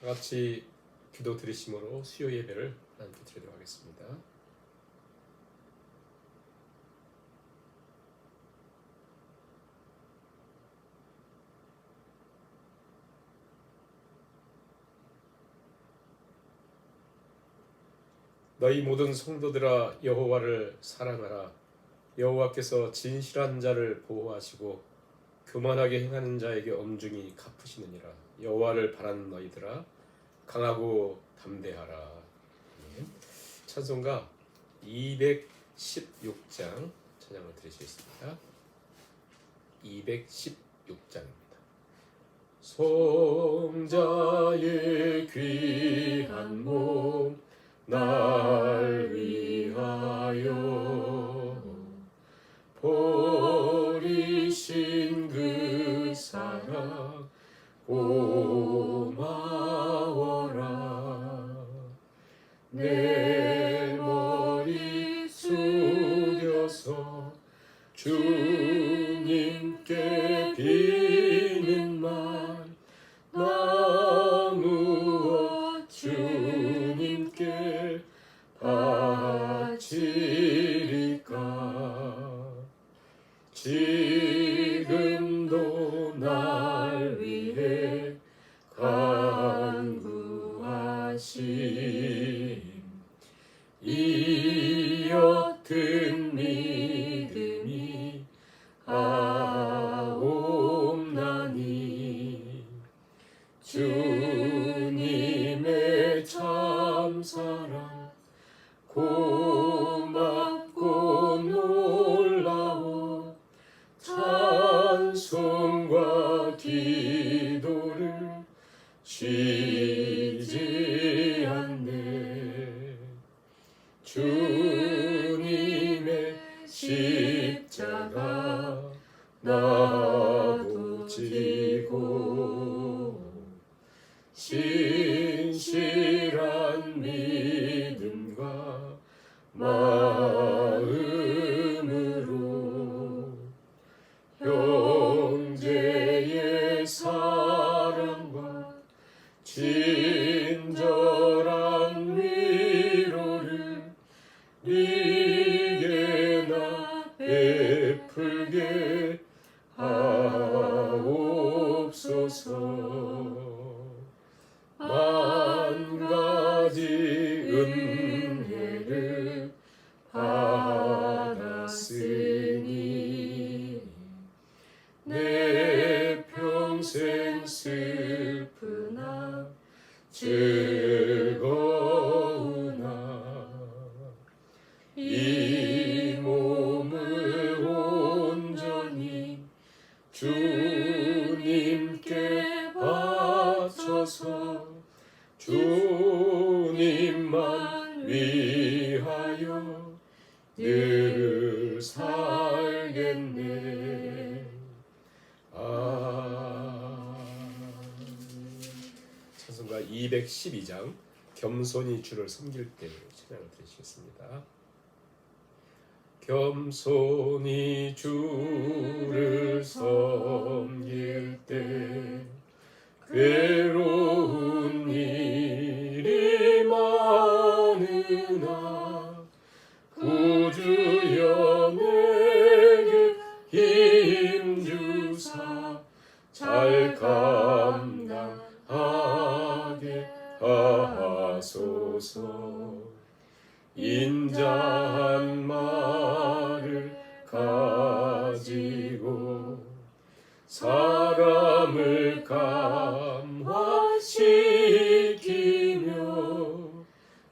다 같이 기도 드리심으로 수요 예배를 함께 드리도록 하겠습니다. 너희 모든 성도들아 여호와를 사랑하라. 여호와께서 진실한 자를 보호하시고 교만하게 행하는 자에게 엄중히 갚으시느니라. 여호와를 바라는 너희들아 강하고 담대하라. 찬송가 216장 찬양을 드리시겠습니다. 216장입니다. 성자의 귀한 몸 날 위하여 버리신 그 사랑 고마워라. 내 머리 숙여서 주님께 비는 말 나누어 주님께 바치리까. 지금도 날 위해 간구하심 이 옅은 믿음이 아옵나니. 주님의 참사랑 고맙고 놀라워 찬송과 기도를 쉬지 않네. 주님의 십자가 나도 지고 신실한 믿음과 마음으로 형제의 사랑과 친절한 위로를 네게나 베풀게 하옵소서. 만 가지 은혜를 받았으니 내 평생 슬프나 즐거우나 이 몸을 온전히 주님께 바쳐서 주님만 위하여 늘 살겠네. 찬송가 212장 겸손히 주를 섬길 때 찬양을 드리시겠습니다. 겸손히 주를 섬길 때 괴로운 일이 많으나 구주여 내게 힘주사 잘 감당하게 하소서. 인자한 말을 가지고 사람을 감화시키며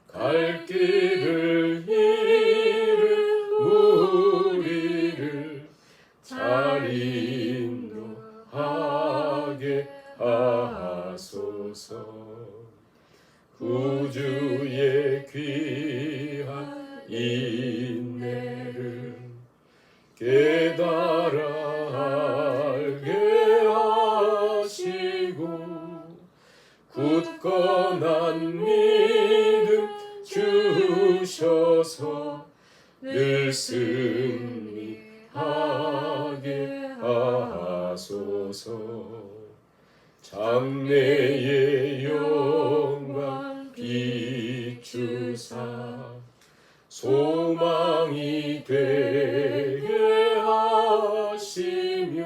갈 길을 잃은 무리를 잘 인도하게 하소서. 구주의 귀한 인내를 깨달아 알게 하시고 굳건한 믿음 주셔서 늘 승리하게 하소서. 장래의 영 소망이 되게 하시며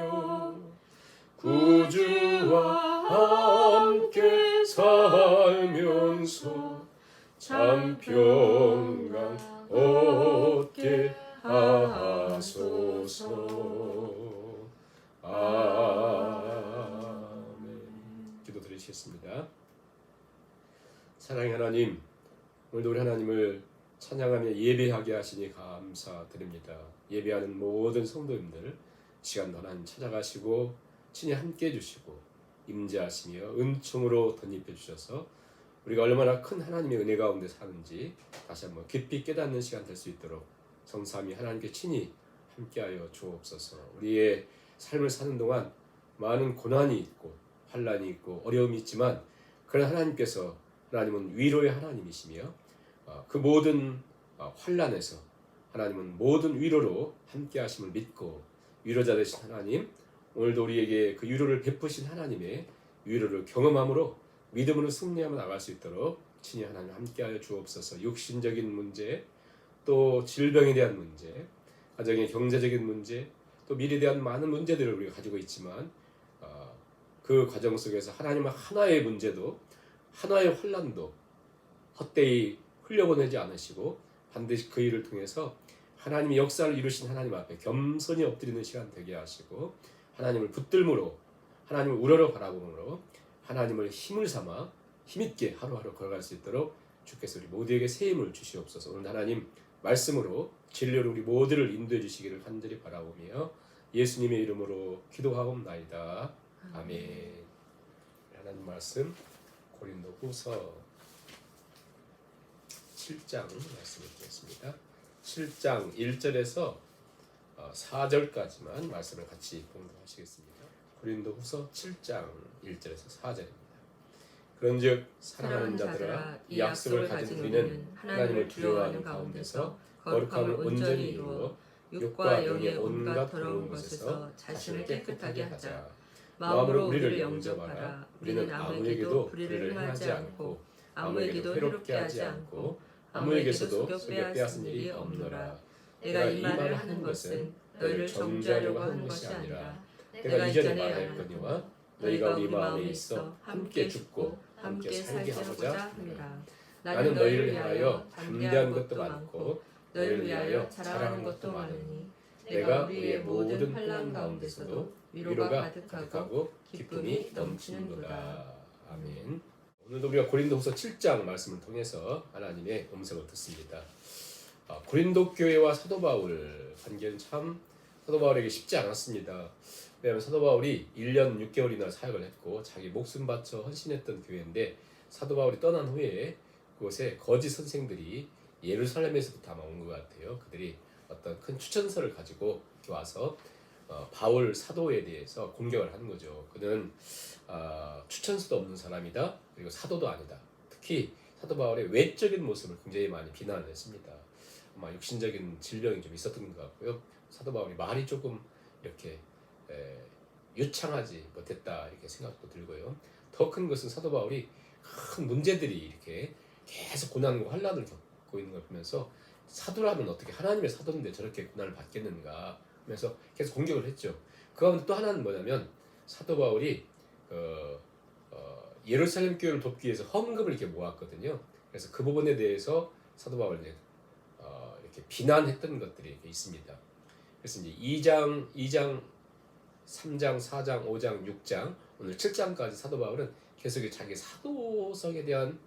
구주와 함께 살면서 참 평강 얻게 하소서. 아멘. 기도 드리겠습니다. 사랑의 하나님, 오늘도 우리 하나님을 찬양하며 예배하게 하시니 감사드립니다. 예배하는 모든 성도님들 시간 하나님 찾아가시고 친히 함께 해주시고 임재하시며 은총으로 덧입혀 주셔서 우리가 얼마나 큰 하나님의 은혜 가운데 사는지 다시 한번 깊이 깨닫는 시간 될 수 있도록 성삼위 하나님께 친히 함께하여 주옵소서. 우리의 삶을 사는 동안 많은 고난이 있고 환난이 있고 어려움이 있지만 그런 하나님께서 하나님은 위로의 하나님이시며 그 모든 환난에서 하나님은 모든 위로로 함께하심을 믿고 위로자 되신 하나님, 오늘도 우리에게 그 위로를 베푸신 하나님의 위로를 경험함으로 믿음으로 승리하며 나갈 수 있도록 친히 하나님 함께하여 주옵소서. 육신적인 문제, 또 질병에 대한 문제, 가정의 경제적인 문제, 또 미래에 대한 많은 문제들을 우리가 가지고 있지만 그 과정 속에서 하나님은 하나의 문제도 하나의 환난도 헛되이 흘려보내지 않으시고 반드시 그 일을 통해서 하나님의 역사를 이루신 하나님 앞에 겸손히 엎드리는 시간 되게 하시고 하나님을 붙들므로 하나님을 우러러 바라보므로 하나님을 힘을 삼아 힘있게 하루하루 걸어갈 수 있도록 주께서 우리 모두에게 새 힘을 주시옵소서. 오늘 하나님 말씀으로 진리로 우리 모두를 인도해 주시기를 간절히 바라오며 예수님의 이름으로 기도하옵나이다. 아멘. 하나님 말씀 고린도후서 7장 말씀을 드렸습니다. 7장 1절에서 4절까지만 말씀을 같이 봉독하시겠습니다. 고린도후서 7장 1절에서 4절입니다. 그런즉 사랑하는 자들아, 이 약속을 가진 우리는 하나님을 두려워하는 가운데서 거룩함을 온전히 이루어 육과 영의 온갖 더러운 것에서 자신을 깨끗하게 하자. 마음으로 우리를 영접하라. 우리는 아무에게도 불의를 행하지 않고 아무에게도 해롭게 하지 않고 아무에게서도 속여 빼앗은 일이 없노라. 내가 이 말을 하는 것은 너희를 정죄하려고 하는 것이 아니라 내가 이전에 말하였거니와 너희가 우리 마음에 있어 함께 죽고 함께 살게 하고자 함이라. 나는 너희를 위하여 담대한 것도 많고 너희를 위하여 자랑하는 것도 많으니 내가 우리의 모든 환난 가운데서도 위로가 가득하고 기쁨이 넘치는도다. 아멘. 오늘도 우리가 고린도후서 7장 말씀을 통해서 하나님의 음성을 듣습니다. 고린도 교회와 사도 바울 관계는 참 사도 바울에게 쉽지 않았습니다. 왜냐하면 사도 바울이 1년 6개월이나 사역을 했고 자기 목숨 바쳐 헌신했던 교회인데 사도 바울이 떠난 후에 그곳에 거짓 선생들이 예루살렘에서부터 아마 온 것 같아요. 그들이 어떤 큰 추천서를 가지고 와서 바울 사도에 대해서 공격을 하는 거죠. 그는 추천서도 없는 사람이다. 그리고 사도도 아니다. 특히 사도 바울의 외적인 모습을 굉장히 많이 비난을 했습니다. 아마 육신적인 질병이 좀 있었던 것 같고요. 사도 바울이 말이 조금 이렇게 유창하지 못했다 이렇게 생각도 들고요. 더 큰 것은 사도 바울이 큰 문제들이 이렇게 계속 고난과 환난을 겪고 있는 걸 보면서 사도라면 어떻게 하나님의 사도인데 저렇게 고난을 받겠는가 하면서 계속 공격을 했죠. 그 가운데 또 하나는 뭐냐면 사도 바울이 예루살렘 교회를 돕기 위해서 헌금을 이렇게 모았거든요. 그래서 그 부분에 대해서 사도 바울이 이렇게 비난했던 것들이 이렇게 있습니다. 그래서 이제 2장, 3장, 4장, 5장, 6장, 오늘 7장까지 사도 바울은 계속 자기 사도성에 대한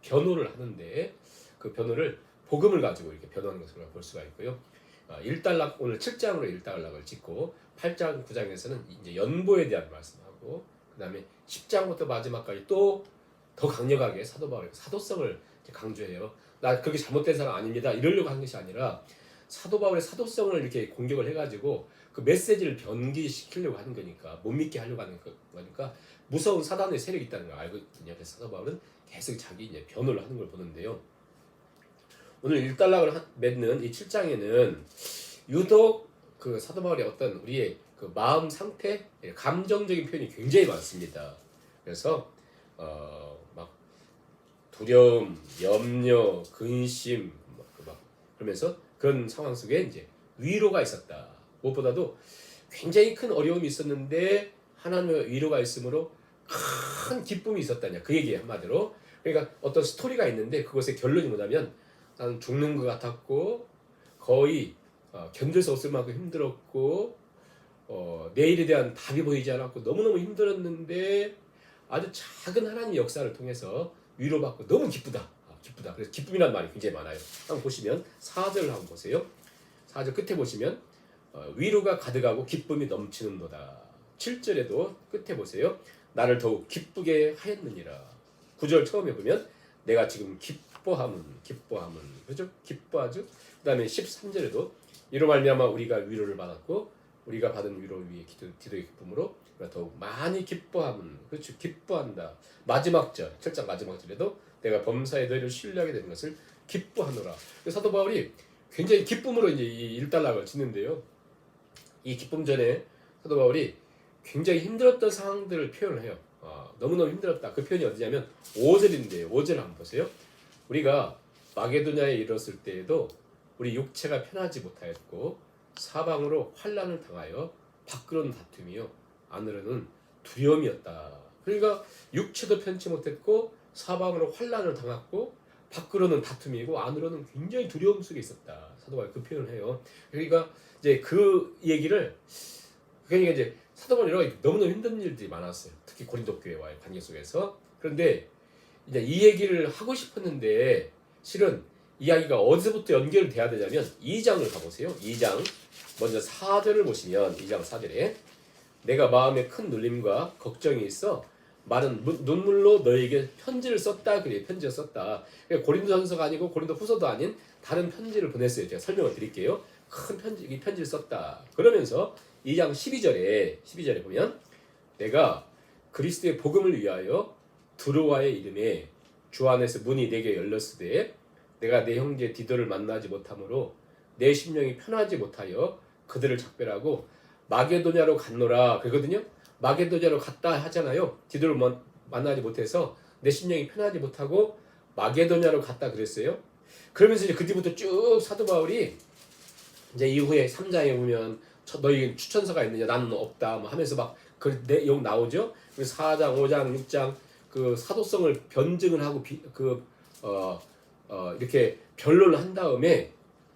변호를 하는데 그 변호를 복음을 가지고 이렇게 변호하는 것으로 볼 수가 있고요. 일단락 오늘 7장으로 일단락을 짓고 8장, 9장에서는 이제 연보에 대한 말씀하고 그다음에 10장부터 마지막까지 또 더 강력하게 사도 바울의 사도성을 강조해요. 나 그렇게 잘못된 사람 아닙니다. 이러려고 한 것이 아니라 사도 바울의 사도성을 이렇게 공격을 해가지고 그 메시지를 변기시키려고 하는 거니까 못 믿게 하려고 하는 거니까 무서운 사단의 세력이 있다는 걸 알고 있거든요. 그래서 사도 바울은 계속 자기 이제 변호를 하는 걸 보는데요. 오늘 일단락을 맺는 이 7장에는 유독 그 사도 바울의 어떤 우리의 그 마음 상태, 감정적인 표현이 굉장히 많습니다. 그래서 막 두려움, 염려, 근심, 그러면서 그런 상황 속에 이제 위로가 있었다. 무엇보다도 굉장히 큰 어려움이 있었는데 하나님의 위로가 있으므로 큰 기쁨이 있었다냐. 그 얘기예요, 한마디로. 그러니까 어떤 스토리가 있는데 그것의 결론이 뭐냐면 나는 죽는 것 같았고 거의 견딜 수 없을 만큼 힘들었고 내일에 대한 답이 보이지 않았고 너무너무 힘들었는데 아주 작은 하나님의 역사를 통해서 위로받고 너무 기쁘다. 기쁘다. 그래서 기쁨이란 말이 굉장히 많아요. 한번 보시면 4절을 한번 보세요. 4절 끝에 보시면 위로가 가득하고 기쁨이 넘치는도다. 7절에도 끝에 보세요. 나를 더욱 기쁘게 하였느니라. 9절 처음에 보면 내가 지금 기뻐함은 그죠? 기뻐하죠. 그 다음에 13절에도 이로 말미암아 우리가 위로를 받았고 우리가 받은 위로를 위해 기도의 기쁨으로 더욱 많이 기뻐함은 그렇죠. 기뻐한다. 마지막 절 7장 마지막 절에도 내가 범사에 너희를 신뢰하게 되는 것을 기뻐하노라. 사도 바울이 굉장히 기쁨으로 이제 이 일단락을 짓는데요. 이 기쁨 전에 사도 바울이 굉장히 힘들었던 상황들을 표현을 해요. 너무너무 힘들었다. 그 표현이 어디냐면 5절인데요. 5절 한번 보세요. 우리가 마게도냐에 이르렀을 때에도 우리 육체가 편하지 못하였고 사방으로 환난을 당하여 밖으로는 다툼이요 안으로는 두려움이었다. 그러니까 육체도 편치 못했고 사방으로 환난을 당했고 밖으로는 다툼이고 안으로는 굉장히 두려움 속에 있었다. 사도 바울이 그 표현을 해요. 그러니까 이제 그 얘기를 그러니까 이제 사도 바울이 너무너무 힘든 일들이 많았어요. 특히 고린도 교회와의 관계 속에서. 그런데 이제 이 얘기를 하고 싶었는데 실은 이야기가 어디서부터 연결돼야 되냐면 2장을 가보세요. 2장 먼저 4절을 보시면 2장 4절에 내가 마음에 큰 눌림과 걱정이 있어 많은 눈물로 너에게 편지를 썼다. 그래 편지를 썼다. 그러니까 고린도전서가 아니고 고린도후서도 아닌 다른 편지를 보냈어요. 제가 설명을 드릴게요. 큰 편지, 이 편지를 썼다. 그러면서 2장 12절에 보면 내가 그리스도의 복음을 위하여 두로와의 이름에 주 안에서 문이 내게 열렸으되 내가 내 형제 디도를 만나지 못하므로 내 심령이 편하지 못하여 그들을 작별하고 마게도냐로 갔노라. 그러거든요. 마게도냐로 갔다 하잖아요. 디도를 만나지 못해서 내 심령이 편하지 못하고 마게도냐로 갔다 그랬어요. 그러면서 이제 그 뒤부터 쭉 사도 바울이 이제 이후에 3장에 보면 너희 추천서가 있느냐 나는 없다 뭐 하면서 막 그 내용 나오죠. 그래서 4장, 5장, 6장 그 사도성을 변증을 하고 이렇게 변론을 한 다음에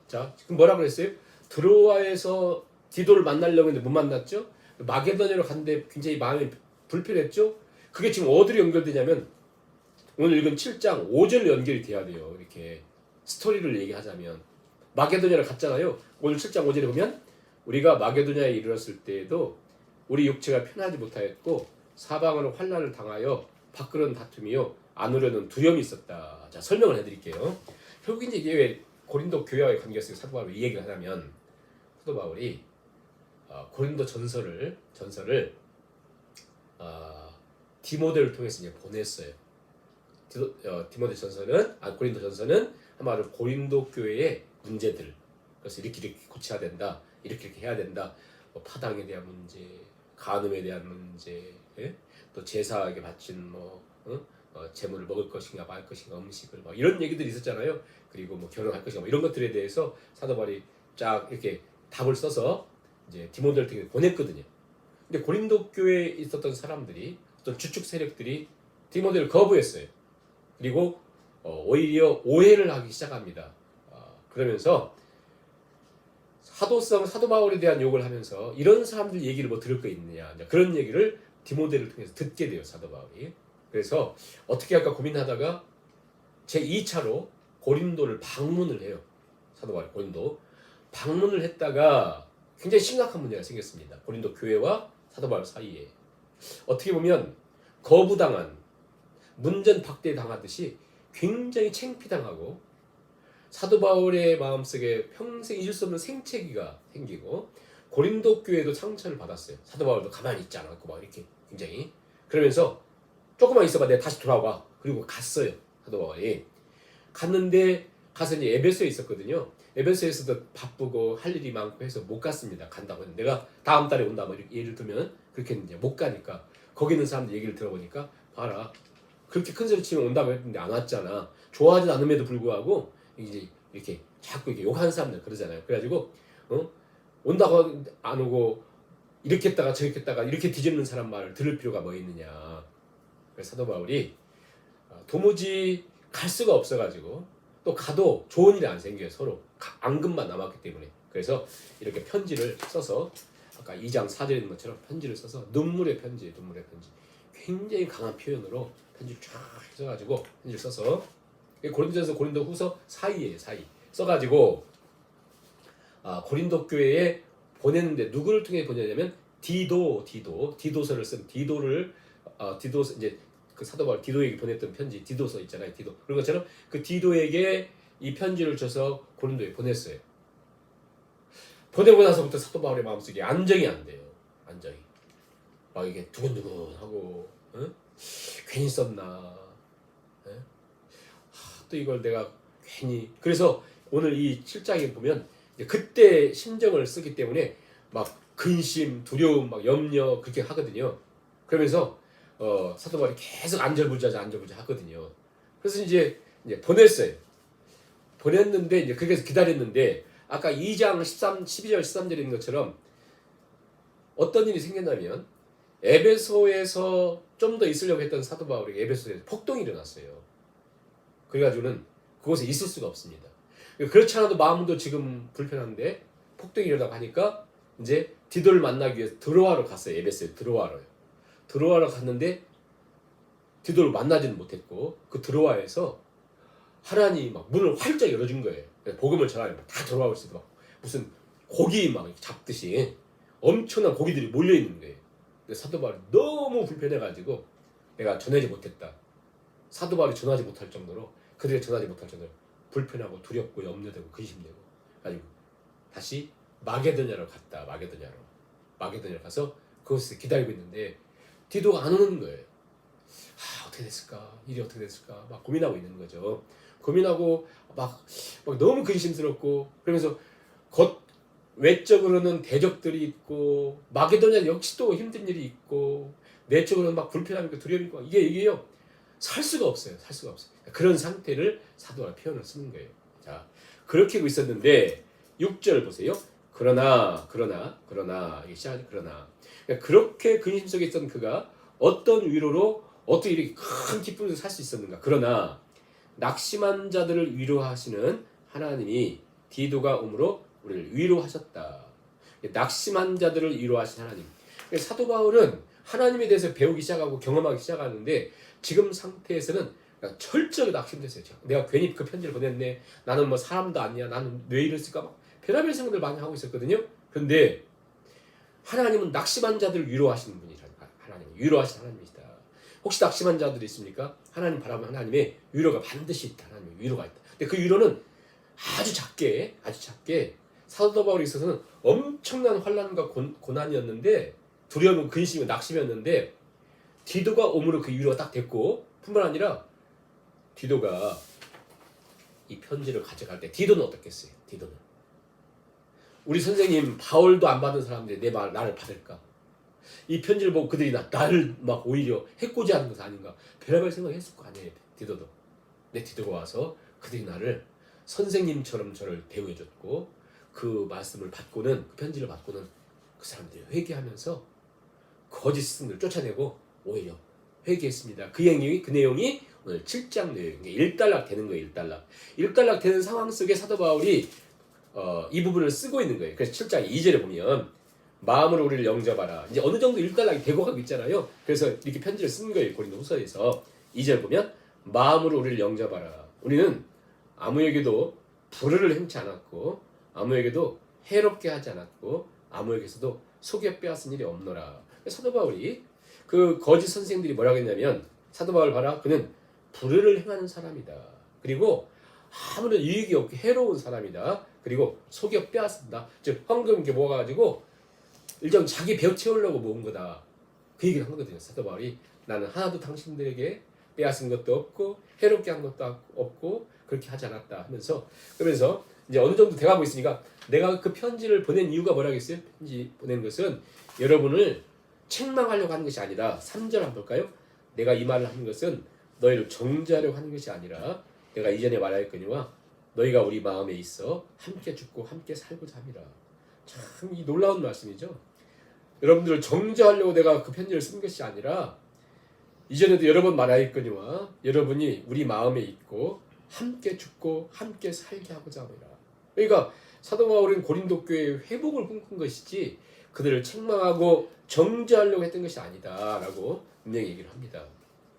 자 지금 뭐라 그랬어요? 드로아에서 디도를 만나려고 했는데 못 만났죠. 마게도냐로 갔는데 굉장히 마음이 불편했죠. 그게 지금 어디로 연결되냐면 오늘 읽은 7장 5절로 연결이 돼야 돼요. 이렇게 스토리를 얘기하자면 마게도냐를 갔잖아요. 오늘 7장 5절에 보면 우리가 마게도냐에 이르렀을 때에도 우리 육체가 편하지 못하였고 사방으로 환난을 당하여 밖으로는 다툼이요 안으로는 두려움이 있었다. 자 설명을 해드릴게요. 결국 이제 이게 왜 고린도 교회와의 관계에서 사도 바울이 이 얘기를 하냐면 사도 바울이 고린도 전서를 디모데를 통해서 이제 보냈어요. 디모데 전서는 고린도 전서는 한마디로 고린도 교회의 문제들 그래서 이렇게 고쳐야 된다, 이렇게 해야 된다. 뭐 파당에 대한 문제, 간음에 대한 문제, 예? 또 제사하게 바친 재물을 먹을 것인가 말 것인가 음식을 막 이런 얘기들이 있었잖아요. 그리고 뭐 결혼할 것인가 뭐 이런 것들에 대해서 사도 바울이 쫙 이렇게 답을 써서 이제 디모데를 통해 보냈거든요. 근데 고린도 교회에 있었던 사람들이 어떤 주축 세력들이 디모데를 거부했어요. 그리고 오히려 오해를 하기 시작합니다. 그러면서 사도 바울에 대한 욕을 하면서 이런 사람들 얘기를 뭐 들을 거 있느냐 그런 얘기를 디모데를 통해서 듣게 돼요. 사도 바울이. 그래서 어떻게 할까 고민하다가 제2차로 고린도를 방문을 해요. 사도 바울이 고린도 방문을 했다가 굉장히 심각한 문제가 생겼습니다. 고린도 교회와 사도 바울 사이에 어떻게 보면 거부당한 문전박대 당하듯이 굉장히 창피당하고 사도 바울의 마음속에 평생 잊을 수 없는 생채기가 생기고 고린도 교회도 상처를 받았어요. 사도 바울도 가만히 있지 않았고 막 이렇게 굉장히 그러면서 조금만 있어봐 내가 다시 돌아와. 그리고 갔어요. 사도 바울이 갔는데 가서 이제 에베소에 있었거든요. 에베소에서도 바쁘고 할 일이 많고 해서 못 갔습니다. 간다고 했는데 내가 다음 달에 온다 뭐 예를 들면 그렇게 했는데 못 가니까 거기 있는 사람들 얘기를 들어보니까 봐라 그렇게 큰 소리 치면 온다고 했는데 안 왔잖아. 좋아하지 않음에도 불구하고 이제 이렇게 자꾸 이렇게 욕하는 사람들 그러잖아요. 그래가지고 온다고 안 오고 이렇게 했다가 저렇게 했다가 이렇게 뒤집는 사람 말을 들을 필요가 뭐 있느냐. 그래서 사도 바울이 도무지 갈 수가 없어가지고 또 가도 좋은 일이 안 생겨요. 서로 앙금만 남았기 때문에. 그래서 이렇게 편지를 써서 아까 2장 4절에 있는 것처럼 편지를 써서 눈물의 편지 굉장히 강한 표현으로 편지를 쫙 써가지고 편지를 써서 고린도전서 고린도후서 사이에 써가지고 고린도 교회에 보냈는데 누구를 통해 보내냐면 디도서를 쓴 디도서 이제 그 사도 바울 디도에게 보냈던 편지 디도서 있잖아요. 디도 그런 것처럼 그 디도에게 이 편지를 줘서 고린도에 보냈어요. 보내고 나서부터 사도 바울의 마음속에 안정이 안 돼요. 안정이 막 이게 두근두근하고 괜히 썼나 또 이걸 내가 괜히 그래서 오늘 이 7장에 보면 그때 심정을 쓰기 때문에 막 근심, 두려움, 막 염려 그렇게 하거든요. 그러면서 사도 바울이 계속 안절부절 하거든요. 그래서 이제 보냈어요. 보냈는데 이제 그래서 기다렸는데 아까 2장 12절 13절에 있는 것처럼 어떤 일이 생겼냐면 에베소에서 좀 더 있으려고 했던 사도 바울에게 에베소에서 폭동이 일어났어요. 그래가지고는 그곳에 있을 수가 없습니다. 그렇지 않아도 마음도 지금 불편한데 폭동이 일어나고 하니까 이제 디도를 만나기 위해서 드로아로 갔어요. 에베소에 드로아로 갔는데 디도를 만나지는 못했고 그 드로아에서 하나님이 막 문을 활짝 열어준 거예요. 복음을 전하면 다 들어와올 수 있고 무슨 고기 막 잡듯이 엄청난 고기들이 몰려 있는 거예요. 근데 사도 바울이 너무 불편해가지고 내가 전하지 못했다. 사도 바울이 전하지 못할 정도로 그들이 전하지 못할 정도로 불편하고 두렵고 염려되고 근심되고 가지고 다시 마게도냐로 갔다. 마게도냐로 가서 그곳에서 기다리고 있는데 디도가 안 오는 거예요. 어떻게 됐을까? 일이 어떻게 됐을까? 막 고민하고 있는 거죠. 고민하고 막 너무 근심스럽고 그러면서 외적으로는 대적들이 있고 마게도냐 역시 또 힘든 일이 있고 내적으로는 막 불편함이 있고 두려움이 있고 이게요. 살 수가 없어요. 그런 상태를 사도가 표현을 쓰는 거예요. 자, 그렇게 하고 있었는데 6절 보세요. 그러나 이게 시작하죠. 그러나 그렇게 근심 속에 있던 그가 어떤 위로로 어떻게 이렇게 큰 기쁨으로 살 수 있었는가. 그러나 낙심한 자들을 위로하시는 하나님이 디도가 오므로 우리를 위로하셨다. 낙심한 자들을 위로하신 하나님. 사도 바울은 하나님에 대해서 배우기 시작하고 경험하기 시작하는데 지금 상태에서는 철저하게 낙심됐어요. 내가 괜히 그 편지를 보냈네. 나는 뭐 사람도 아니야. 나는 왜 이랬을까? 막 별의별 생각들 많이 하고 있었거든요. 그런데 하나님은 낙심한 자들을 위로하시는 분이라니까. 하나님 위로하시는 하나님이시다. 혹시 낙심한 자들이 있습니까? 하나님 바라면 하나님의 위로가 반드시 있다. 하나님의 위로가 있다. 근데 그 위로는 아주 작게 사도 바울에 있어서는 엄청난 환난과 고난이었는데 두려움, 근심, 낙심이었는데 디도가 오므로 그 위로가 딱 됐고 뿐만 아니라 디도가 이 편지를 가져갈 때 디도는 어떻겠어요? 디도는 우리 선생님 바울도 안 받은 사람들이 나를 받을까? 이 편지를 보고 그들이 나를 막 오히려 해코지하는 것은 아닌가? 별의별 생각했을 거 아니에요. 디도도. 근데 디도가 와서 그들이 나를 선생님처럼 저를 대우해줬고 그 말씀을 받고는 그 편지를 받고는 그 사람들이 회개하면서 거짓 스승들을 쫓아내고 오히려 회개했습니다. 그 내용이 오늘 7장 내용인 게 일단락 되는 거예요. 일단락 되는 상황 속에 사도 바울이 이 부분을 쓰고 있는 거예요. 그래서 7장 2절에 보면 마음으로 우리를 영접하라. 이제 어느 정도 일단락이 되고 가고 있잖아요. 그래서 이렇게 편지를 쓴 거예요. 고린도후서에서 2절 보면 마음으로 우리를 영접하라. 우리는 아무에게도 불의를 행치 않았고 아무에게도 해롭게 하지 않았고 아무에게서도 속여 빼앗은 일이 없노라. 사도 바울이 그 거짓 선생들이 뭐라고 했냐면 사도 바울 봐라. 그는 불의를 행하는 사람이다. 그리고 아무런 유익이 없게 해로운 사람이다. 그리고 속여 빼앗는다. 즉 황금 이렇게 모아가지고 일정 자기 배우 채우려고 모은 거다. 그 얘기를 한 거거든요. 사도 바울이 나는 하나도 당신들에게 빼앗은 것도 없고 해롭게 한 것도 없고 그렇게 하지 않았다 하면서 그러면서 이제 어느 정도 돼가고 있으니까 내가 그 편지를 보낸 이유가 뭐라겠어요? 편지 보낸 것은 여러분을 책망하려고 하는 것이 아니라 3절 한번 볼까요? 내가 이 말을 하는 것은 너희를 정죄하려고 하는 것이 아니라 내가 이전에 말하였거니와 너희가 우리 마음에 있어 함께 죽고 함께 살고자 함이라. 참 이 놀라운 말씀이죠. 여러분들을 정죄하려고 내가 그 편지를 쓴 것이 아니라 이전에도 여러 번 말하였거니와 여러분이 우리 마음에 있고 함께 죽고 함께 살게 하고자 합니다. 그러니까 사도 바울은 고린도 교회의 회복을 꿈꾼 것이지 그들을 책망하고 정죄하려고 했던 것이 아니다라고 분명히 얘기를 합니다.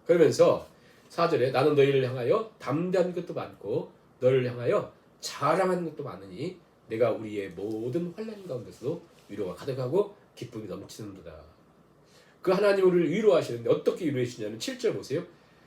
그러면서 4절에 나는 너희를 향하여 담대한 것도 많고 너를 향하여 자랑하는 것도 많으니 내가 우리의 모든 환난 가운데서도 위로가 가득하고 기쁨이 넘치는도다. 그 하나님을 우리를 위로하시는데 어떻게 위로해 주냐면 7절 보세요.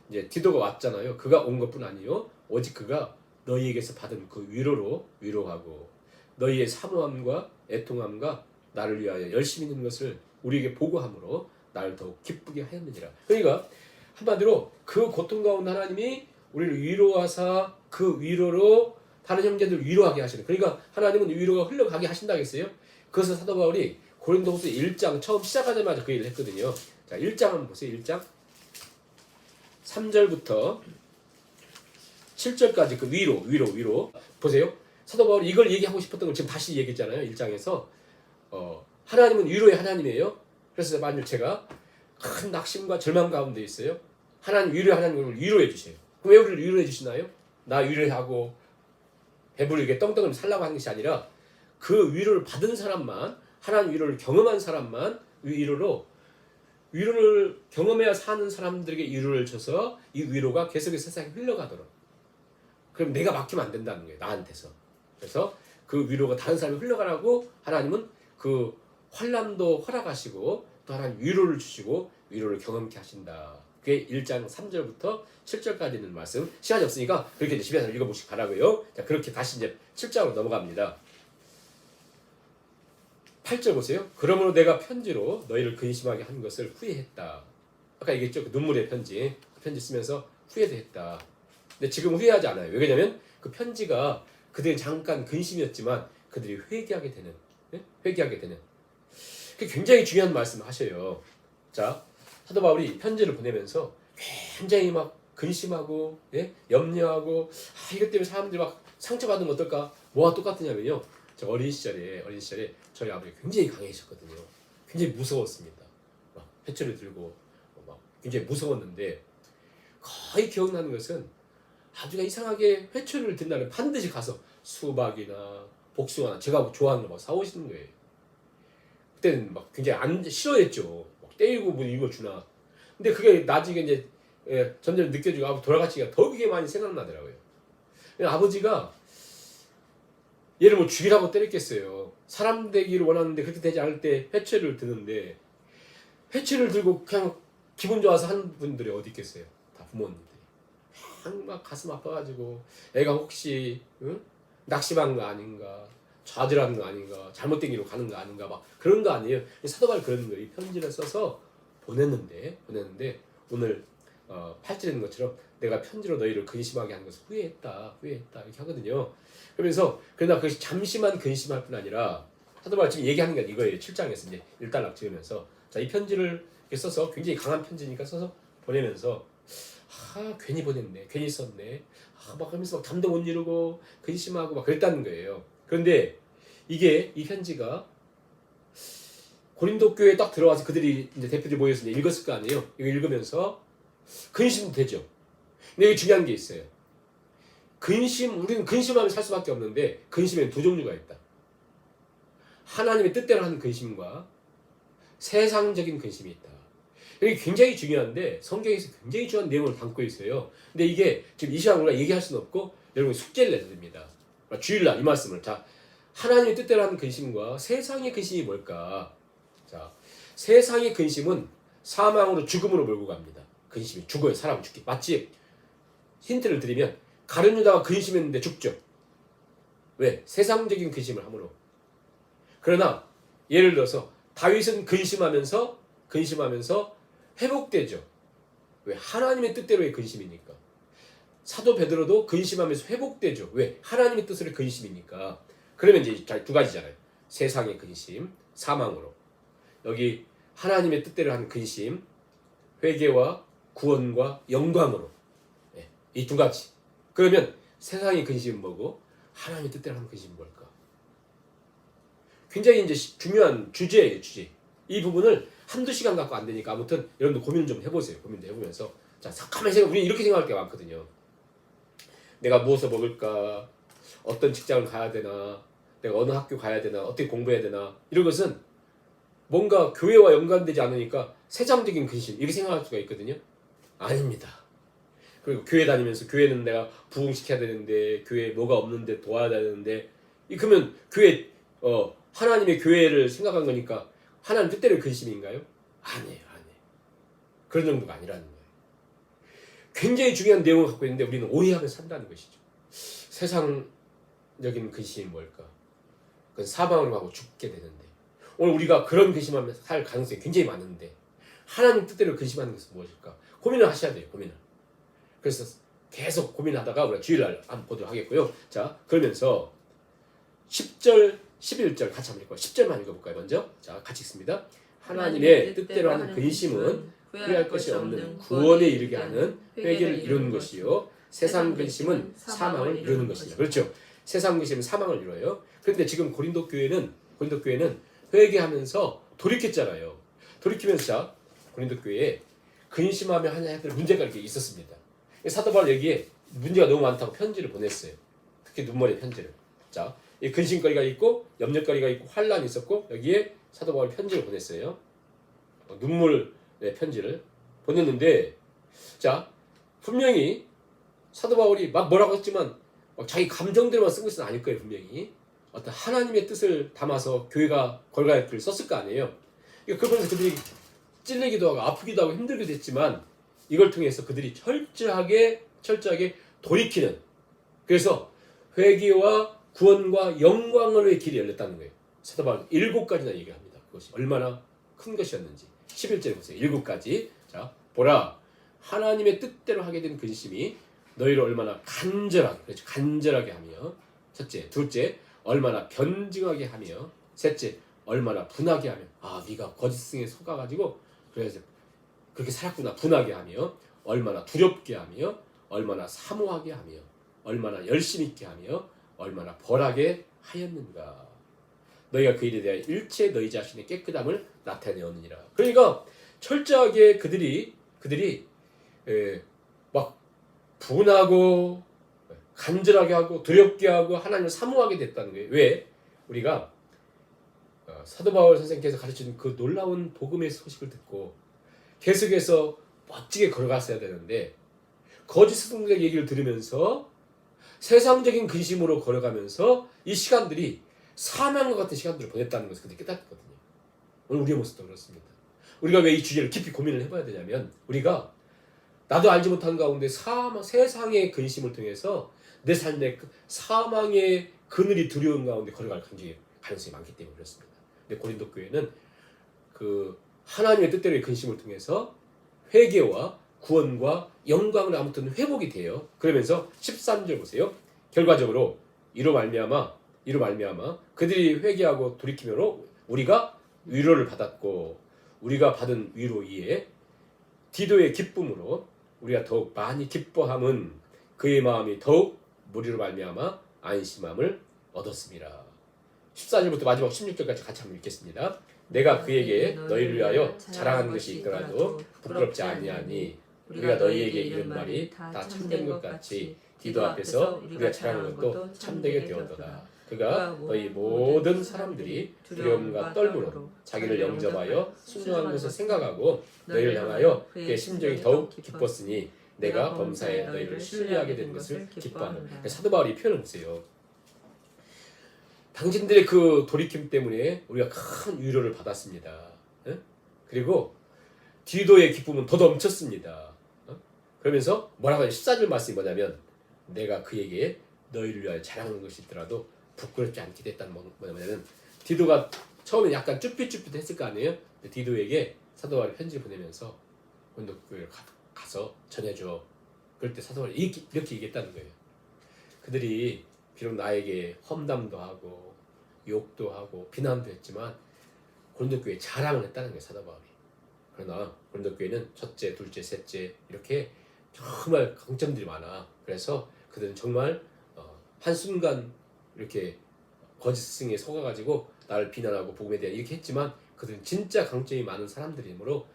이제 디도가 왔잖아요. 그가 온 것뿐 아니요 오직 그가 너희에게서 받은 그 위로로 위로하고 너희의 사모함과 애통함과 나를 위하여 열심히 있는 것을 우리에게 보고함으로 나를 더욱 기쁘게 하였느니라. 그러니까 한마디로 그 고통 가운데 하나님이 우리를 위로하사 그 위로로 다른 형제들 위로하게 하시는, 그러니까 하나님은 위로가 흘러가게 하신다 했어요. 그것을 사도 바울이 고린도후서 1장 처음 시작하자마자 그 얘기를 했거든요. 자, 1장 한번 보세요. 1장 3절부터 7절까지 그 위로 보세요. 사도 바울이 이걸 얘기하고 싶었던 걸 지금 다시 얘기했잖아요. 1장에서 하나님은 위로의 하나님이에요. 그래서 만약 제가 큰 낙심과 절망 가운데 있어요. 하나님 위로의 하나님을 위로해 주세요. 그럼 왜 우리를 위로해 주시나요? 나 위로하고 배부르게 떵떵을 살라고 하는 것이 아니라 그 위로를 받은 사람만, 하나님 위로를 경험한 사람만 위로를 경험해야 사는 사람들에게 위로를 줘서 이 위로가 계속해서 세상에 흘러가도록. 그럼 내가 막히면 안 된다는 거예요. 나한테서. 그래서 그 위로가 다른 사람이 흘러가라고 하나님은 그 환난도 허락하시고 또 하나님 위로를 주시고 위로를 경험케 하신다. 그게 1장 3절부터 7절까지 있는 말씀. 시간이 없으니까 그렇게 이제 집에서 읽어보시기 바라고요. 자, 그렇게 다시 이제 7장으로 넘어갑니다. 8절 보세요. 그러므로 내가 편지로 너희를 근심하게 한 것을 후회했다. 아까 얘기했죠. 그 눈물의 편지. 그 편지 쓰면서 후회도 했다. 근데 지금 후회하지 않아요. 왜냐면 그 편지가 그들이 잠깐 근심이었지만 그들이 회개하게 되는, 회개하게 되는. 그게 굉장히 중요한 말씀을 하셔요. 자, 사도 바울이 편지를 보내면서 굉장히 막 근심하고, 염려하고, 이것 때문에 사람들이 막 상처받으면 어떨까? 뭐가 똑같으냐면요. 저 어린 시절에 저희 아버지 굉장히 강해지셨거든요. 굉장히 무서웠습니다. 막 회초를 들고 막 굉장히 무서웠는데 거의 기억나는 것은 아주가 이상하게 회초리를 든 날에 반드시 가서 수박이나 복숭아나 제가 좋아하는 거 막 사오시는 거예요. 그때는 막 굉장히 싫어했죠. 막 때리고 뭐 이거 주나. 근데 그게 나중에 이제 점점 느껴지고 아버지 돌아가시기가 더 그게 많이 생각나더라고요. 아버지가 얘를 뭐 죽이라고 때렸겠어요. 사람 되기를 원하는데 그렇게 되지 않을 때 회초리를 드는데 회초리를 들고 그냥 기분 좋아서 하는 분들이 어디 있겠어요. 다 부모님들이. 막 가슴 아파가지고 애가 혹시 낙심한 거 아닌가, 좌절하는 거 아닌가, 잘못된 길로 가는 거 아닌가, 막 그런 거 아니에요. 사도 바울이 그런 거예요. 이 편지를 써서 보냈는데 오늘 8절에 있는 것처럼 내가 편지로 너희를 근심하게 한 것을 후회했다 이렇게 하거든요. 그러면서 그러나 그것이 잠시만 근심할 뿐 아니라 사도 바울이 지금 얘기하는 게 이거예요. 7장에서 이제 일단락 지으면서 자, 이 편지를 써서 굉장히 강한 편지니까 써서 보내면서 괜히 보냈네, 괜히 썼네, 막 그러면서 막 잠도 못 이루고 근심하고 막 그랬다는 거예요. 그런데 이게 이 편지가 고린도 교회에 딱 들어와서 그들이 이제 대표들이 모여서 이제 읽었을 거 아니에요. 이거 읽으면서 근심도 되죠. 근데 여기 중요한 게 있어요. 우리는 근심하면 살 수밖에 없는데 근심에는 두 종류가 있다. 하나님의 뜻대로 하는 근심과 세상적인 근심이 있다. 이게 굉장히 중요한데 성경에서 굉장히 중요한 내용을 담고 있어요. 근데 이게 지금 이 시간 우리가 얘기할 수는 없고 여러분 숙제를 내야 됩니다. 주일날 이 말씀을. 자, 하나님의 뜻대로 하는 근심과 세상의 근심이 뭘까? 자, 세상의 근심은 사망으로 죽음으로 몰고 갑니다. 근심이 죽어요. 사람 죽기. 마치 힌트를 드리면 가룟 유다가 근심했는데 죽죠. 왜? 세상적인 근심을 함으로. 그러나 예를 들어서 다윗은 근심하면서 회복되죠. 왜? 하나님의 뜻대로의 근심이니까. 사도 베드로도 근심하면서 회복되죠. 왜? 하나님의 뜻으로 근심이니까. 그러면 이제 두 가지잖아요. 세상의 근심, 사망으로. 여기 하나님의 뜻대로 하는 근심, 회개와 구원과 영광으로. 이 두 가지. 그러면 세상의 근심은 뭐고 하나님의 뜻대로 하는 근심은 뭘까? 굉장히 이제 중요한 주제예요, 주제. 이 부분을 한두 시간 갖고 안 되니까 아무튼 여러분들 고민 좀 해보세요. 고민도 해보면서 자, 가만히 생각, 우리 이렇게 생각할 게 많거든요. 내가 무엇을 먹을까? 어떤 직장을 가야 되나? 내가 어느 학교 가야 되나? 어떻게 공부해야 되나? 이런 것은 뭔가 교회와 연관되지 않으니까 세상적인 근심 이렇게 생각할 수가 있거든요. 아닙니다. 그리고 교회 다니면서 교회는 내가 부흥시켜야 되는데 교회에 뭐가 없는데 도와야 되는데 그러면 교회 하나님의 교회를 생각한 거니까 하나님 뜻대로 근심인가요? 아니에요. 그런 정도가 아니라는 거예요. 굉장히 중요한 내용을 갖고 있는데 우리는 오해하면서 산다는 것이죠. 세상적인 근심이 뭘까? 그건 사망으로 가고 죽게 되는데 오늘 우리가 그런 근심하면서 살 가능성이 굉장히 많은데 하나님 뜻대로 근심하는 것은 무엇일까? 고민을 하셔야 돼요. 고민을. 그래서 계속 고민하다가 우리가 주일날 한번 보도록 하겠고요. 자, 그러면서 10절, 11절 같이 한번 읽고 10절만 읽어볼까요? 먼저. 자, 같이 읽습니다. 하나님의 뜻대로 하는 근심은 후회할 것이 없는 구원에 이르게 하는 회개를 이루는 것이요. 세상 근심은 사망을 이루는 것이다. 그렇죠. 세상 근심은 사망을 이루어요. 그런데 지금 고린도 교회는 회개하면서 돌이켰잖아요. 돌이키면서 자, 고린도 교회에 근심하며 하는 자들 문제가 이렇게 있었습니다. 사도 바울 여기에 문제가 너무 많다고 편지를 보냈어요. 특히 눈물의 편지를. 자, 이 근심거리가 있고 염려거리가 있고 환란이 있었고 여기에 사도 바울이 편지를 보냈어요. 눈물의 편지를 보냈는데 자, 분명히 사도 바울이 막 뭐라고 했지만 막 자기 감정대로만 쓴 것은 아닐 거예요. 분명히 어떤 하나님의 뜻을 담아서 교회가 걸어갈 글을 썼을 거 아니에요. 그러면서 그들이 찔리기도 하고 아프기도 하고 힘들기도 했지만 이걸 통해서 그들이 철저하게 돌이키는, 그래서 회개와 구원과 영광을 위해 길이 열렸다는 거예요. 사도 바울은 7가지나 얘기를 합니다. 그것이 얼마나 큰 것이었는지. 11절에 보세요. 7가지. 자, 보라, 하나님의 뜻대로 하게 된 근심이 너희를 얼마나 간절하게 하며, 첫째, 둘째, 얼마나 변증하게 하며, 셋째, 얼마나 분하게 하며, 네가 거짓승에 속아가지고 그래서 그렇게 살았구나, 분하게 하며, 얼마나 두렵게 하며, 얼마나 사모하게 하며, 얼마나 열심 있게 하며, 얼마나 벌하게 하였는가. 너희가 그 일에 대하여 일체 너희 자신의 깨끗함을 나타내었느니라. 그러니까 철저하게 그들이 막 분하고 간절하게 하고 두렵게 하고 하나님을 사모하게 됐다는 거예요. 왜? 우리가 사도 바울 선생님께서 가르쳐준 그 놀라운 복음의 소식을 듣고 계속해서 멋지게 걸어갔어야 되는데 거짓 스승들의 얘기를 들으면서 세상적인 근심으로 걸어가면서 이 시간들이 사망과 같은 시간들을 보냈다는 것을 그때 깨닫거든요. 오늘 우리의 모습도 그렇습니다. 우리가 왜 이 주제를 깊이 고민을 해봐야 되냐면 우리가 나도 알지 못한 가운데 세상의 근심을 통해서 내 삶에 사망의 그늘이 두려운 가운데 걸어갈 가능성이 많기 때문에 그렇습니다. 근데 고린도 교회는 그 하나님의 뜻대로의 근심을 통해서 회개와 구원과 영광을 아무튼 회복이 돼요. 그러면서 13절 보세요. 결과적으로 이로 말미암아 그들이 회개하고 돌이킴으로 우리가 위로를 받았고 우리가 받은 위로 이에 디도의 기쁨으로 우리가 더욱 많이 기뻐함은 그의 마음이 더욱 무리로 말미암아 안심함을 얻었습니다. 14절부터 마지막 16절까지 같이 한번 읽겠습니다. 내가 그에게 너희를 위하여 자랑하는 것이 있더라도 부끄럽지 아니하니 우리가 너희에게 이른 말이 다 참된 것 같이 디도 앞에서 우리가 자랑하는 것도 참되게 되었도다. 그가 너희 모든 사람들이 두려움과 떨므로 자기를 영접하여 순종한 것을 생각하고 너희를 향하여 그의 심정이 더욱 기뻤으니 내가 범사에 너희를 신뢰하게 된 것을 기뻐하는. 사도 바울이 표현을 보세요. 당신들의 그 돌이킴 때문에 우리가 큰 위로를 받았습니다. 그리고 디도의 기쁨은 더 넘쳤습니다. 그러면서 뭐라고 하냐, 14절 말씀이 뭐냐면 내가 그에게 너희를 위하여 자랑하는 것이 있더라도 부끄럽지 않게 됐다는 뭐냐면 디도가 처음에 약간 쭈삣쭈삣했을 거 아니에요. 디도에게 사도 바울이 편지를 보내면서 고린도 교회를 가서 전해줘. 그럴 때 사도 바울이 이렇게 얘기했다는 거예요. 그들이 비록 나에게 험담도 하고 욕도 하고 비난도 했지만 고린도 교회에 자랑을 했다는 거예요. 사도 바울이. 그러나 고린도 교회는 첫째, 둘째, 셋째 이렇게 정말 강점들이 많아. 그래서 그들은 정말 한순간 이렇게 거짓 스승에 속아가지고 나를 비난하고 복음에 대한 이렇게 했지만 그들은 진짜 강점이 많은 사람들이므로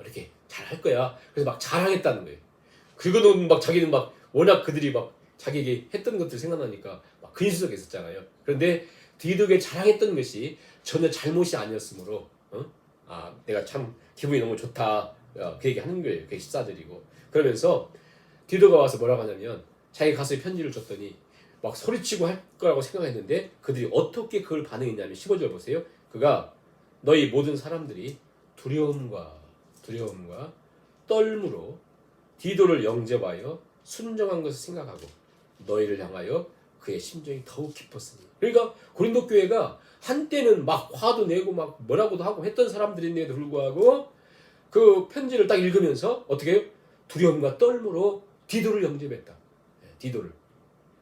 이렇게 잘할 거야. 그래서 막 자랑했다는 거예요. 그리고는 막 자기는 막 워낙 그들이 막 자기에게 했던 것들 생각나니까 막 근심스럽게 있었잖아요. 그런데 디도에게 자랑했던 것이 전혀 잘못이 아니었으므로 내가 참 기분이 너무 좋다. 그 얘기 하는 거예요. 그게 14절이고. 그러면서 디도가 와서 뭐라고 하냐면 자기 가서 편지를 줬더니 막 소리치고 할 거라고 생각했는데 그들이 어떻게 그걸 반응했냐면 15절 보세요. 그가 너희 모든 사람들이 두려움과 떨므로 디도를 영접하여 순종한 것을 생각하고 너희를 향하여 그의 심정이 더욱 깊었으니. 그러니까 고린도 교회가 한때는 막 화도 내고 막 뭐라고도 하고 했던 사람들인데도 불구하고 그 편지를 딱 읽으면서 어떻게 해요? 두려움과 떨므로 디도를 영접했다. 디도를.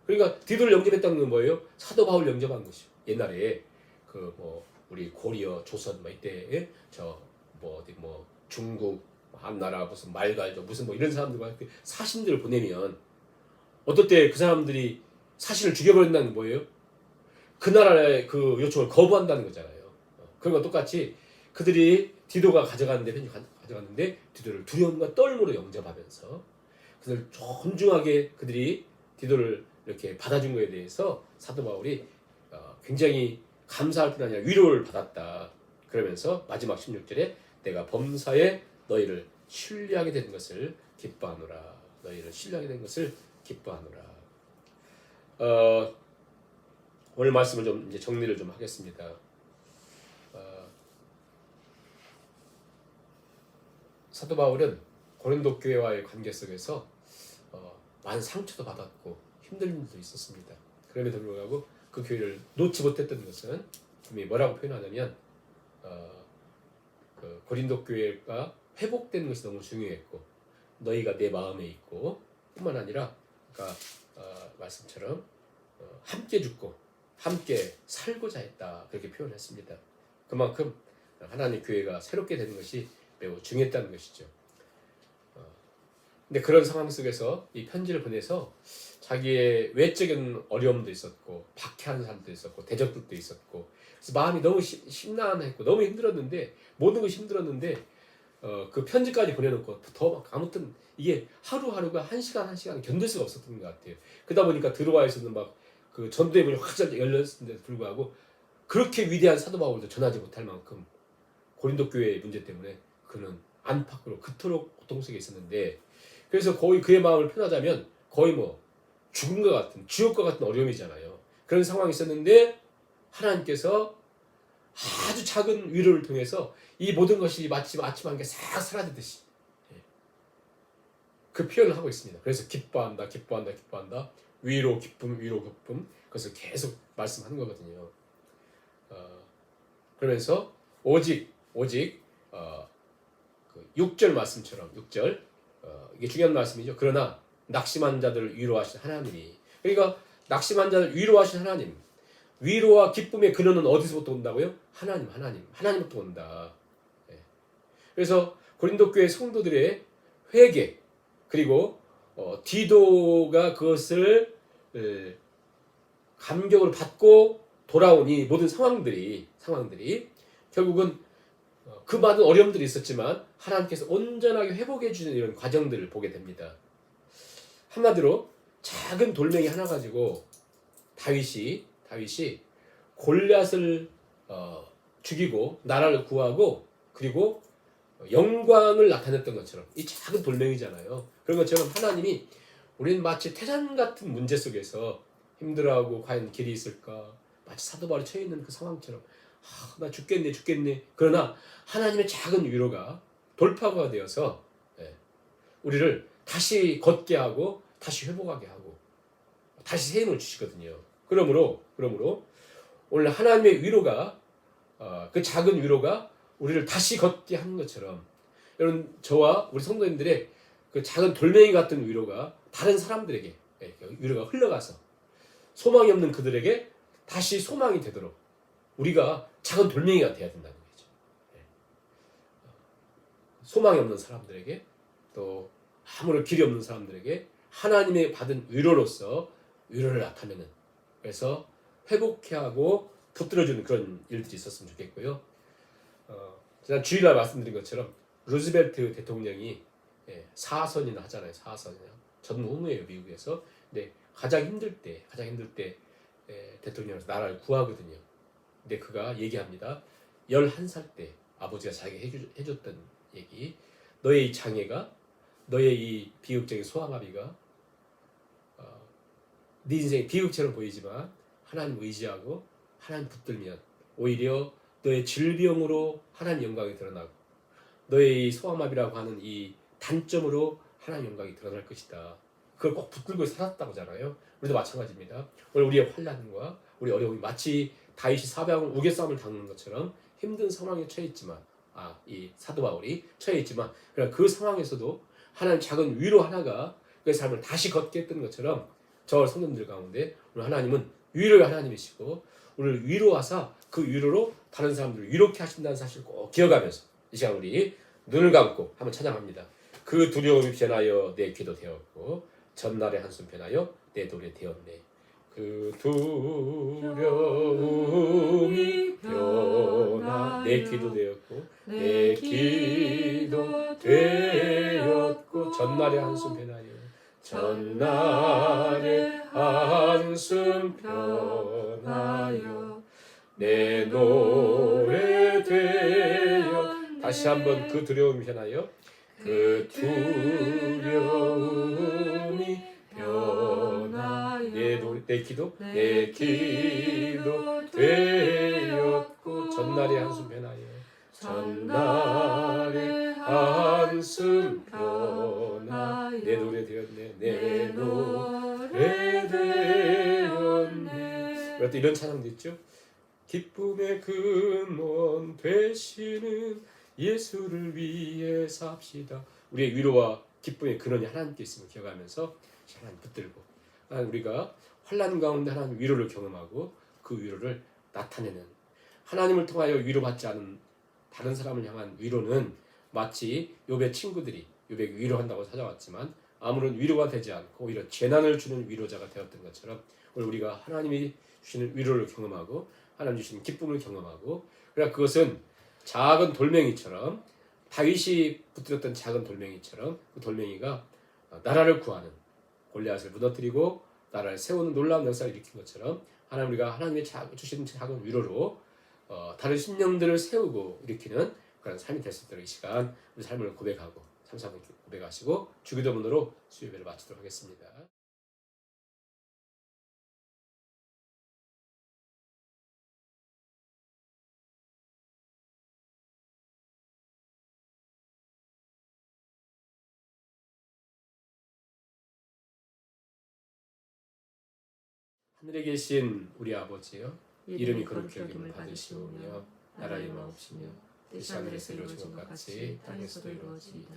그러니까 디도를 영접했다는 건 뭐예요? 사도 바울 영접한 것이요. 옛날에 그 뭐 우리 고리어 조선 뭐 이때 저 뭐 어디 뭐 중국 한나라 무슨 말갈조 무슨 뭐 이런 사람들과 사신들을 보내면 어떨 때 그 사람들이 사신을 죽여버린다는 게 뭐예요? 그 나라의 그 요청을 거부한다는 거잖아요. 그런 거 똑같이 그들이 디도가 가져갔는데 편지 가져갔는데 디도를 두려움과 떨므로 영접하면서 그들 존중하게 그들이 디도를 이렇게 받아준 거에 대해서 사도 바울이 굉장히 감사할 뿐 아니라 위로를 받았다. 그러면서 마지막 16절에 내가 범사에 너희를 신뢰하게 된 것을 기뻐하노라. 너희를 신뢰하게 된 것을 기뻐하노라. 오늘 말씀을 좀 이제 정리를 좀 하겠습니다. 사도 바울은 고린도 교회와의 관계 속에서 많은 상처도 받았고 힘든 일도 있었습니다. 그럼에도 불구하고 그 교회를 놓지 못했던 것은 분명히 뭐라고 표현하냐면 그 고린도 교회가 회복되는 것이 너무 중요했고 너희가 내 마음에 있고 뿐만 아니라 그러니까 말씀처럼 함께 죽고 함께 살고자 했다. 그렇게 표현했습니다. 그만큼 하나님 교회가 새롭게 되는 것이 매우 중요했다는 것이죠. 근데 그런 상황 속에서 이 편지를 보내서 자기의 외적인 어려움도 있었고 박해하는 사람도 있었고 대적들도 있었고 그래서 마음이 너무 심란했고 너무 힘들었는데 모든 것이 힘들었는데 그 편지까지 보내놓고 더 막 아무튼 이게 하루하루가 한 시간 견딜 수가 없었던 것 같아요. 그러다 보니까 드로아에서는 막 그 전도의 문이 확 열렸는데도 불구하고 그렇게 위대한 사도 바울도 전하지 못할 만큼 고린도 교회의 문제 때문에 그는 안팎으로 그토록 고통 속에 있었는데 그래서 거의 그의 마음을 표현하자면 거의 뭐 죽음과 같은 지옥과 같은 어려움이잖아요. 그런 상황이 있었는데 하나님께서 아주 작은 위로를 통해서 이 모든 것이 마치 아침 한개 싹 사라지듯이 그 표현을 하고 있습니다. 그래서 기뻐한다. 위로 기쁨. 그것을 계속 말씀하는 거거든요. 그러면서 오직 그 6절 말씀처럼 6절 이게 중요한 말씀이죠. 그러나 낙심한 자들을 위로하신 하나님이 그러니까 낙심한 자를 위로하신 하나님 위로와 기쁨의 근원은 어디서부터 온다고요? 하나님부터 온다. 그래서 고린도 교회 성도들의 회개 그리고 디도가 그것을 감격을 받고 돌아온 이 모든 상황들이 결국은 그 많은 어려움들이 있었지만 하나님께서 온전하게 회복해 주는 이런 과정들을 보게 됩니다. 한마디로 작은 돌멩이 하나 가지고 다윗이 골리앗을 죽이고 나라를 구하고 그리고 영광을 나타냈던 것처럼 이 작은 돌멩이잖아요. 그런 것처럼 하나님이 우리는 마치 태산 같은 문제 속에서 힘들어하고 과연 길이 있을까 마치 사도 바울이 처해 있는 그 상황처럼 나 죽겠네 그러나 하나님의 작은 위로가 돌파구가 되어서 우리를 다시 걷게 하고 다시 회복하게 하고 다시 새 힘을 주시거든요. 그러므로 오늘 하나님의 위로가 그 작은 위로가 우리를 다시 걷게 하는 것처럼 여러분 저와 우리 성도님들의 그 작은 돌멩이 같은 위로가 다른 사람들에게 위로가 흘러가서 소망이 없는 그들에게 다시 소망이 되도록 우리가 작은 돌멩이가 되어야 된다는 거죠. 소망이 없는 사람들에게 또 아무런 길이 없는 사람들에게 하나님의 받은 위로로서 위로를 나타내는 그래서 회복해 하고 붙들어주는 그런 일들이 있었으면 좋겠고요. 지난 주일날 말씀드린 것처럼 루즈벨트 대통령이 사선이나 하잖아요. 사선이요. 전무후무예요, 미국에서. 근데 가장 힘들 때 대통령으로서 나라를 구하거든요. 근데 그가 얘기합니다. 11살 때 아버지가 자기가 해줬던 얘기. 너의 이 장애가, 너의 이 비극적인 소아마비가 네 인생이 비극처럼 보이지만 하나님 의지하고 하나님 붙들면 오히려 너의 질병으로 하나님 영광이 드러나고 너의 이 소아마비라고 하는 이 단점으로 하나님 영광이 드러날 것이다. 그걸 꼭 붙들고 살았다고 하잖아요. 우리도 마찬가지입니다. 오늘 우리의 환난과 우리 어려움이 마치 다윗이 사방을 우겨싸움을 당하는 것처럼 힘든 상황에 처해 있지만 이 사도 바울이 처해 있지만 그 상황에서도 하나님 작은 위로 하나가 그 삶을 다시 걷게 했던 것처럼 저 성도님들 가운데 오늘 하나님은 위로의 하나님이시고 오늘 위로하사 그 위로로 다른 사람들을 위롭게 하신다는 사실을 꼭 기억하면서 이 시간 우리 눈을 감고 한번 찬양합니다. 그 두려움이 변하여 내 귀도 되었고 전날의 한숨 변하여 내 돌에 되었네. 그 두려움이 변하 내 귀도 되었고 내 귀도 되었고 전날의 한숨 변하여 전날의 한숨 변하여 내 노래 되어 다시 한번 그 두려움이 변하여 그 두려움이 변하여 내 기도 되었고 전날의 한숨 변하여 전날의 한숨 변하여 내 노래 되었네 내 노래 되었네. 또 이런 찬양도 있죠. 기쁨의 근원 되시는 예수를 위해 삽시다. 우리의 위로와 기쁨의 근원이 하나님께 있음을 기억하면서 하나님 붙들고 우리가 환난 가운데 하나님 위로를 경험하고 그 위로를 나타내는 하나님을 통하여 위로받지 않은 다른 사람을 향한 위로는 마치 욥의 친구들이 욥에게 위로한다고 찾아왔지만 아무런 위로가 되지 않고 오히려 재난을 주는 위로자가 되었던 것처럼 오늘 우리가 하나님이 주시는 위로를 경험하고 하나님 주시는 기쁨을 경험하고 그러니까 그것은 작은 돌멩이처럼 다윗이 붙들었던 작은 돌멩이처럼 그 돌멩이가 나라를 구하는 골리앗을 무너뜨리고 나라를 세우는 놀라운 역사를 일으킨 것처럼 하나님 우리가 하나님의 주신 작은 위로로 다른 심령들을 세우고 일으키는 그런 삶이 될 수 있도록 이 시간 우리 삶을 고백하고 3, 4분 고백하시고 주기도문으로 수요예배를 마치도록 하겠습니다. 하늘에 계신 우리 아버지여 이름이 거룩히 여김을 받으시오며 나라의 마옵시며 뜻이 하늘에서 이루어진 것 같이 땅에서도 이루어집니다.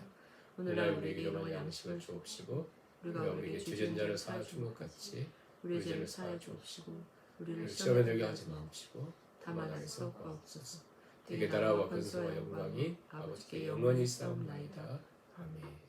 오늘날 우리에게 일용할 양식을 주옵시고 우리가 우리에게 죄진 자를 사하여 준 것 같이 우리 죄를 사하여 주옵시고 우리를 시험에 들게 하지 마옵시고 다만 안에서 구하옵소서. 대개 나라와 권세와 영광이 아버지께 영원히 있사옵나이다. 아멘.